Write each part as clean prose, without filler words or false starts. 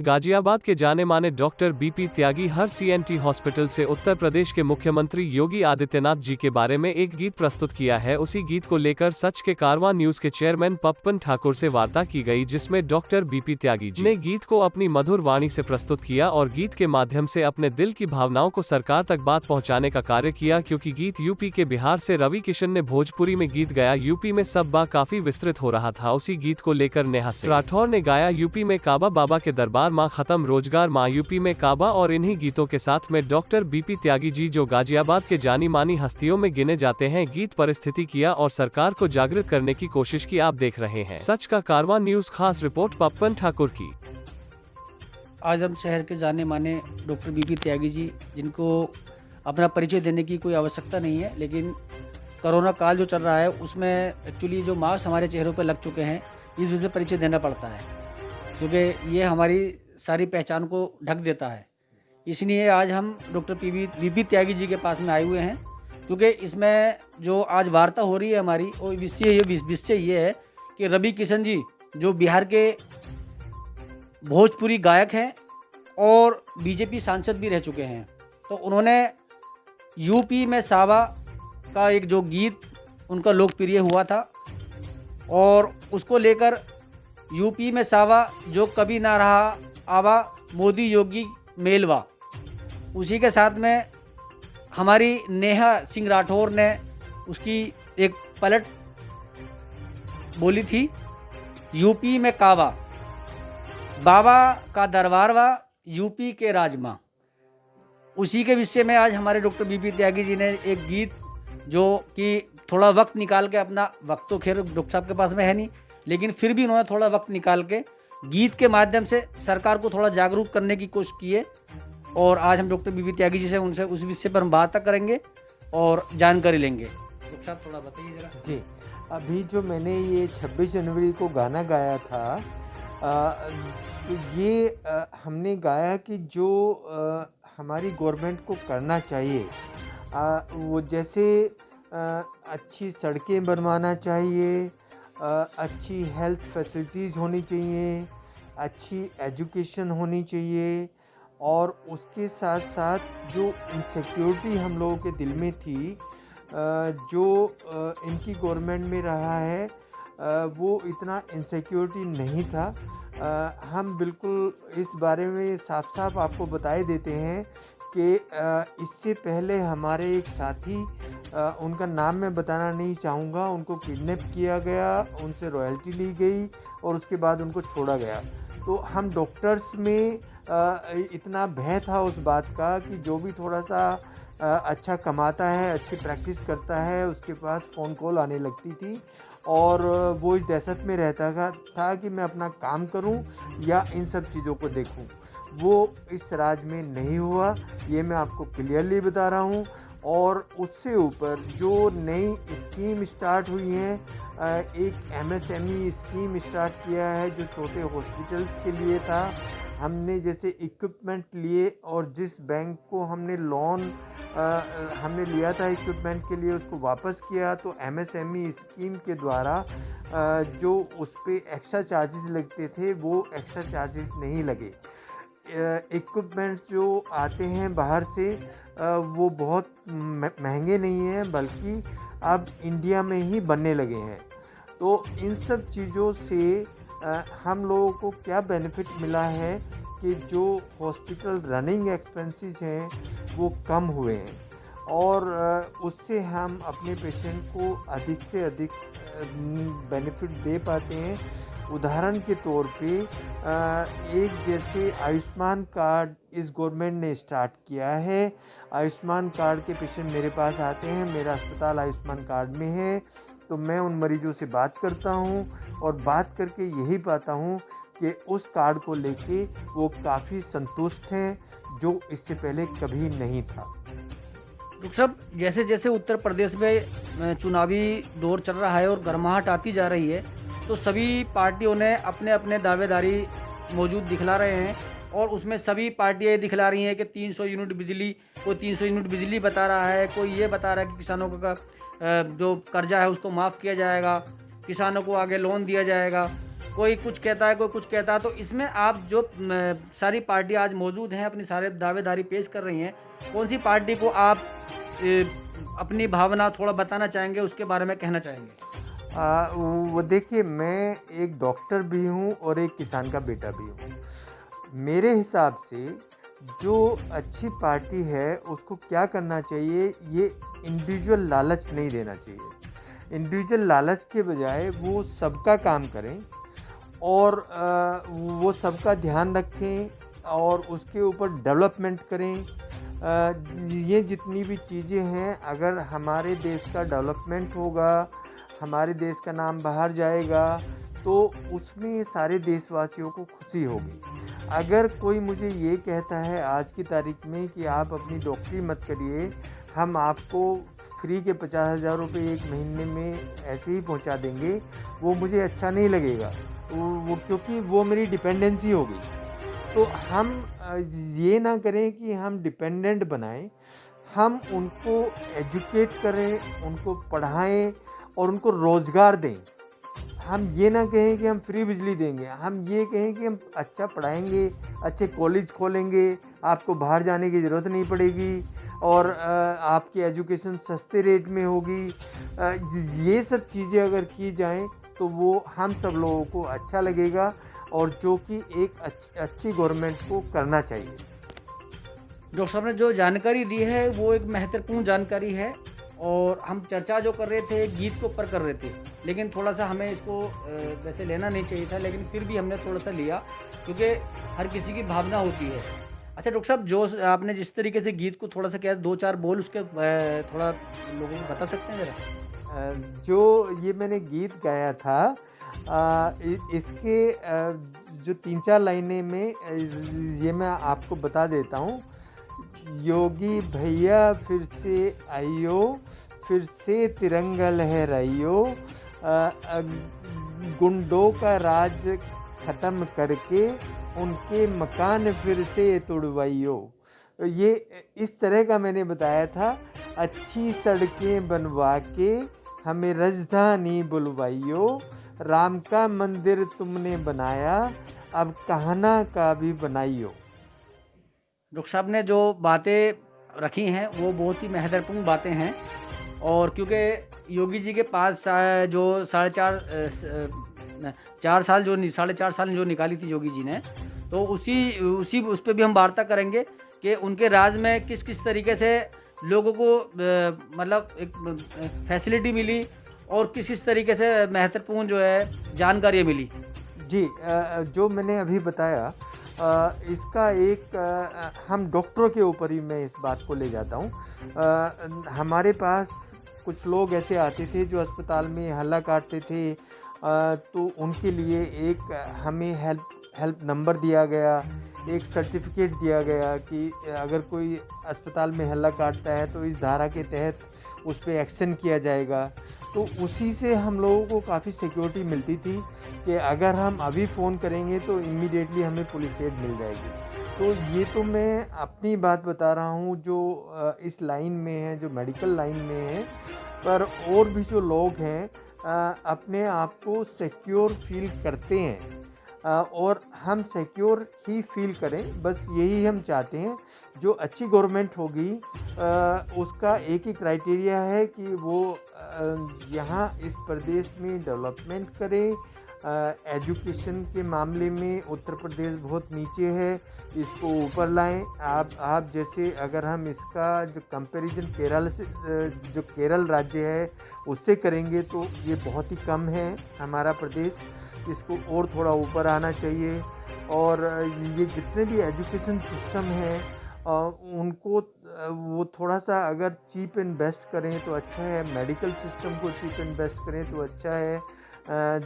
गाजियाबाद के जाने माने डॉक्टर बीपी त्यागी हर सीएनटी हॉस्पिटल से उत्तर प्रदेश के मुख्यमंत्री योगी आदित्यनाथ जी के बारे में एक गीत प्रस्तुत किया है। उसी गीत को लेकर सच के कारवां न्यूज के चेयरमैन पप्पन ठाकुर से वार्ता की गई, जिसमें डॉक्टर बीपी त्यागी जी ने गीत को अपनी मधुर वाणी से प्रस्तुत किया और गीत के माध्यम से अपने दिल की भावनाओं को सरकार तक बात पहुँचाने का कार्य किया। क्योंकि गीत यूपी के बिहार से रवि किशन ने भोजपुरी में गीत गाया, यूपी में सब बा काफी विस्तृत हो रहा था। उसी गीत को लेकर नेहा सिंह राठौर ने गाया, यूपी में काबा बाबा के दरबार माँ खत्म रोजगार माँ, यूपी में काबा। और इन्हीं गीतों के साथ में डॉक्टर बीपी त्यागी जी, जो गाजियाबाद के जानी मानी हस्तियों में गिने जाते हैं, गीत परिस्थिति किया और सरकार को जागृत करने की कोशिश की। आप देख रहे हैं सच का कारवां न्यूज, खास रिपोर्ट पप्पन ठाकुर की। आज हम शहर के जाने माने डॉक्टर बीपी त्यागी जी, जिनको अपना परिचय देने की कोई आवश्यकता नहीं है, लेकिन कोरोना काल जो चल रहा है उसमें एक्चुअली जो मास्क हमारे चेहरों पर लग चुके हैं, इस वजह से परिचय देना पड़ता है, क्योंकि ये हमारी सारी पहचान को ढक देता है। इसलिए आज हम डॉक्टर बीपी त्यागी जी के पास में आए हुए हैं, क्योंकि इसमें जो आज वार्ता हो रही है हमारी, वो विषय ये है कि रवि किशन जी, जो बिहार के भोजपुरी गायक हैं और बीजेपी सांसद भी रह चुके हैं, तो उन्होंने यूपी में सावा का एक जो गीत उनका लोकप्रिय हुआ था, और उसको लेकर यूपी में सावा जो कभी ना रहा आवा, मोदी योगी मेलवा, उसी के साथ में हमारी नेहा सिंह राठौर ने उसकी एक पलट बोली थी, यूपी में कावा बाबा का दरबार वा, यूपी के राजमा। उसी के विषय में आज हमारे डॉक्टर बीपी त्यागी जी ने एक गीत, जो कि थोड़ा वक्त निकाल के, अपना वक्त तो खैर डॉक्टर साहब के पास में है नहीं, लेकिन फिर भी उन्होंने थोड़ा वक्त निकाल के गीत के माध्यम से सरकार को थोड़ा जागरूक करने की कोशिश की है। और आज हम डॉक्टर बीपी त्यागी जी से उनसे उस विषय पर हम बात करेंगे और जानकारी लेंगे। डॉक्टर साहब थोड़ा बताइए जरा। जी, अभी जो मैंने ये 26 जनवरी को गाना गाया था, ये हमने गाया कि जो हमारी गवर्नमेंट को करना चाहिए, वो जैसे अच्छी सड़कें बनवाना चाहिए, अच्छी हेल्थ फैसिलिटीज़ होनी चाहिए, अच्छी एजुकेशन होनी चाहिए, और उसके साथ साथ जो इनसिक्योरिटी हम लोगों के दिल में थी, जो इनकी गवर्नमेंट में रहा है, वो इतना इनसिक्योरिटी नहीं था। हम बिल्कुल इस बारे में साफ साफ आपको बताए देते हैं कि इससे पहले हमारे एक साथी, उनका नाम मैं बताना नहीं चाहूँगा, उनको किडनैप किया गया, उनसे रॉयल्टी ली गई और उसके बाद उनको छोड़ा गया। तो हम डॉक्टर्स में इतना भय था उस बात का कि जो भी थोड़ा सा अच्छा कमाता है, अच्छी प्रैक्टिस करता है, उसके पास फ़ोन कॉल आने लगती थी, और वो इस दहशत में रहता था कि मैं अपना काम करूं या इन सब चीज़ों को देखूं। वो इस राज में नहीं हुआ, ये मैं आपको क्लियरली बता रहा हूं। और उससे ऊपर जो नई स्कीम स्टार्ट हुई है, एक एमएसएमई स्कीम स्टार्ट किया है जो छोटे हॉस्पिटल्स के लिए था। हमने जैसे इक्विपमेंट लिए, और जिस बैंक को हमने लोन हमने लिया था इक्विपमेंट के लिए, उसको वापस किया। तो एमएसएमई स्कीम के द्वारा जो उस पर एक्स्ट्रा चार्जेस लगते थे, वो एक्स्ट्रा चार्जेस नहीं लगे। इक्विपमेंट जो आते हैं बाहर से, वो बहुत महंगे नहीं हैं, बल्कि अब इंडिया में ही बनने लगे हैं। तो इन सब चीज़ों से हम लोगों को क्या बेनिफिट मिला है कि जो हॉस्पिटल रनिंग एक्सपेंसेस हैं वो कम हुए हैं, और उससे हम अपने पेशेंट को अधिक से अधिक बेनिफिट दे पाते हैं। उदाहरण के तौर पे एक जैसे आयुष्मान कार्ड इस गवर्नमेंट ने स्टार्ट किया है। आयुष्मान कार्ड के पेशेंट मेरे पास आते हैं, मेरा अस्पताल आयुष्मान कार्ड में है, तो मैं उन मरीजों से बात करता हूं, और बात करके यही पाता हूं कि उस कार्ड को लेके वो काफ़ी संतुष्ट हैं, जो इससे पहले कभी नहीं था। डॉक्टर साहब, जैसे जैसे उत्तर प्रदेश में चुनावी दौर चल रहा है और गर्माहट आती जा रही है, तो सभी पार्टियों ने अपने अपने दावेदारी मौजूद दिखला रहे हैं, और उसमें सभी पार्टियाँ दिखला रही हैं कि 300 यूनिट बिजली, कोई 300 यूनिट बिजली बता रहा है, कोई ये बता रहा है कि किसानों का जो कर्जा है उसको माफ़ किया जाएगा, किसानों को आगे लोन दिया जाएगा। कोई कुछ कहता है, कोई कुछ कहता है। तो इसमें आप जो सारी पार्टी आज मौजूद हैं, अपनी सारे दावेदारी पेश कर रही हैं, कौन सी पार्टी को आप अपनी भावना थोड़ा बताना चाहेंगे, उसके बारे में कहना चाहेंगे? वो देखिए, मैं एक डॉक्टर भी हूँ और एक किसान का बेटा भी हूँ। मेरे हिसाब से जो अच्छी पार्टी है उसको क्या करना चाहिए, ये इंडिविजुअल लालच नहीं देना चाहिए। इंडिविजुअल लालच के बजाय वो सबका काम करें और वो सबका ध्यान रखें और उसके ऊपर डेवलपमेंट करें। ये जितनी भी चीज़ें हैं, अगर हमारे देश का डेवलपमेंट होगा, हमारे देश का नाम बाहर जाएगा, तो उसमें सारे देशवासियों को खुशी होगी। अगर कोई मुझे ये कहता है आज की तारीख में कि आप अपनी डॉक्टरी मत करिए, हम आपको फ्री के 50,000 रुपये एक महीने में ऐसे ही पहुंचा देंगे, वो मुझे अच्छा नहीं लगेगा। वो क्योंकि वो मेरी डिपेंडेंसी होगी। तो हम ये ना करें कि हम डिपेंडेंट बनाएं, हम उनको एजुकेट करें, उनको पढ़ाएं और उनको रोज़गार दें। हम ये ना कहें कि हम फ्री बिजली देंगे, हम ये कहें कि हम अच्छा पढ़ाएंगे, अच्छे कॉलेज खोलेंगे, आपको बाहर जाने की ज़रूरत नहीं पड़ेगी और आपकी एजुकेशन सस्ते रेट में होगी। ये सब चीज़ें अगर की जाएं तो वो हम सब लोगों को अच्छा लगेगा और जो कि एक अच्छी गवर्नमेंट को करना चाहिए। डॉक्टर साहब ने जो जानकारी दी है वो एक महत्वपूर्ण जानकारी है और हम चर्चा जो कर रहे थे गीत के ऊपर कर रहे थे, लेकिन थोड़ा सा हमें इसको वैसे लेना नहीं चाहिए था, लेकिन फिर भी हमने थोड़ा सा लिया क्योंकि हर किसी की भावना होती है। अच्छा डॉक्टर साहब, जो आपने जिस तरीके से गीत को थोड़ा सा क्या 2-4 बोल उसके थोड़ा लोगों को बता सकते हैं ज़रा? जो ये मैंने गीत गाया था, इसके जो 3-4 लाइनें में ये मैं आपको बता देता हूँ। योगी भैया फिर से आइयो, फिर से तिरंगा लहराइयो, गुंडों का राज ख़त्म करके उनके मकान फिर से तुड़वाइयो। ये इस तरह का मैंने बताया था। अच्छी सड़कें बनवा के हमें राजधानी बुलवाइयो, राम का मंदिर तुमने बनाया, अब कहना का भी बनाइयो। डॉक्टर साहब ने जो बातें रखी हैं वो बहुत ही महत्वपूर्ण बातें हैं और क्योंकि योगी जी के पास जो 4.5 साल जो 4.5 साल जो निकाली थी योगी जी ने, तो उसी उस पर भी हम वार्ता करेंगे कि उनके राज में किस किस तरीके से लोगों को मतलब एक फैसिलिटी मिली और किस किस तरीके से महत्वपूर्ण जो है जानकारी मिली। जी, जो मैंने अभी बताया, इसका एक हम डॉक्टरों के ऊपर ही मैं इस बात को ले जाता हूँ। हमारे पास कुछ लोग ऐसे आते थे जो अस्पताल में हल्ला काटते थे, तो उनके लिए एक हमें हेल्प नंबर दिया गया, एक सर्टिफिकेट दिया गया कि अगर कोई अस्पताल में हल्ला काटता है तो इस धारा के तहत उस पर एक्शन किया जाएगा। तो उसी से हम लोगों को काफ़ी सिक्योरिटी मिलती थी कि अगर हम अभी फ़ोन करेंगे तो इमीडिएटली हमें पुलिस एड मिल जाएगी। तो ये तो मैं अपनी बात बता रहा हूँ जो इस लाइन में है, जो मेडिकल लाइन में है। पर और भी जो लोग हैं अपने आप को सिक्योर फील करते हैं और हम सिक्योर ही फील करें, बस यही हम चाहते हैं। जो अच्छी गवर्नमेंट होगी उसका एक ही क्राइटेरिया है कि वो यहाँ इस प्रदेश में डेवलपमेंट करे। एजुकेशन के मामले में उत्तर प्रदेश बहुत नीचे है, इसको ऊपर लाएं। आप जैसे अगर हम इसका जो कंपैरिजन केरल से, जो केरल राज्य है उससे करेंगे तो ये बहुत ही कम है हमारा प्रदेश, इसको और थोड़ा ऊपर आना चाहिए। और ये जितने भी एजुकेशन सिस्टम हैं उनको वो थोड़ा सा अगर चीप एंड बेस्ट करें तो अच्छा है, मेडिकल सिस्टम को चीप एंड बेस्ट करें तो अच्छा है।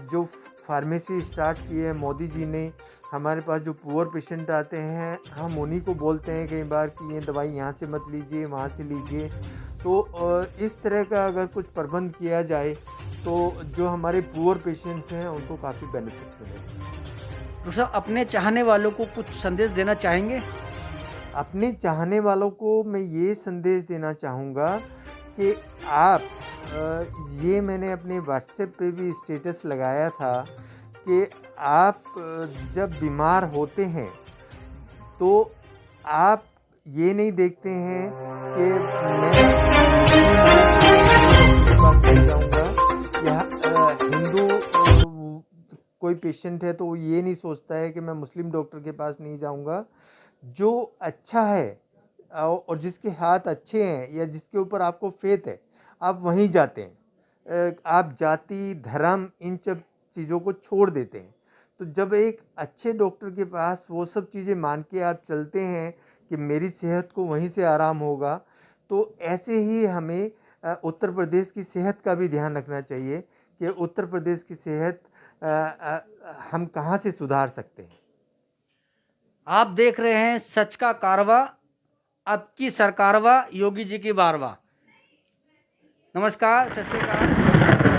जो फार्मेसी स्टार्ट की है मोदी जी ने, हमारे पास जो पुअर पेशेंट आते हैं हम उन्हीं को बोलते हैं कई बार कि ये दवाई यहाँ से मत लीजिए, वहाँ से लीजिए। तो इस तरह का अगर कुछ प्रबंध किया जाए तो जो हमारे पुअर पेशेंट हैं उनको काफ़ी बेनिफिट मिलेगा। डॉक्टर साहब, अपने चाहने वालों को कुछ संदेश देना चाहेंगे? अपने चाहने वालों को मैं ये संदेश देना चाहूँगा कि आप ये मैंने अपने व्हाट्सएप पे भी स्टेटस लगाया था कि आप जब बीमार होते हैं तो आप ये नहीं देखते हैं कि मैं के पास नहीं जाऊंगा, या हिंदू कोई पेशेंट है तो वो ये नहीं सोचता है कि मैं मुस्लिम डॉक्टर के पास नहीं जाऊंगा। जो अच्छा है और जिसके हाथ अच्छे हैं या जिसके ऊपर आपको फेथ है, आप वहीं जाते हैं। आप जाति, धर्म, इन सब चीज़ों को छोड़ देते हैं। तो जब एक अच्छे डॉक्टर के पास वो सब चीज़ें मान के आप चलते हैं कि मेरी सेहत को वहीं से आराम होगा, तो ऐसे ही हमें उत्तर प्रदेश की सेहत का भी ध्यान रखना चाहिए कि उत्तर प्रदेश की सेहत हम कहाँ से सुधार सकते हैं। आप देख रहे हैं सच का कारवा, अब की सरकारवा, योगी जी की बारवा। नमस्कार, सत श्री अकाल।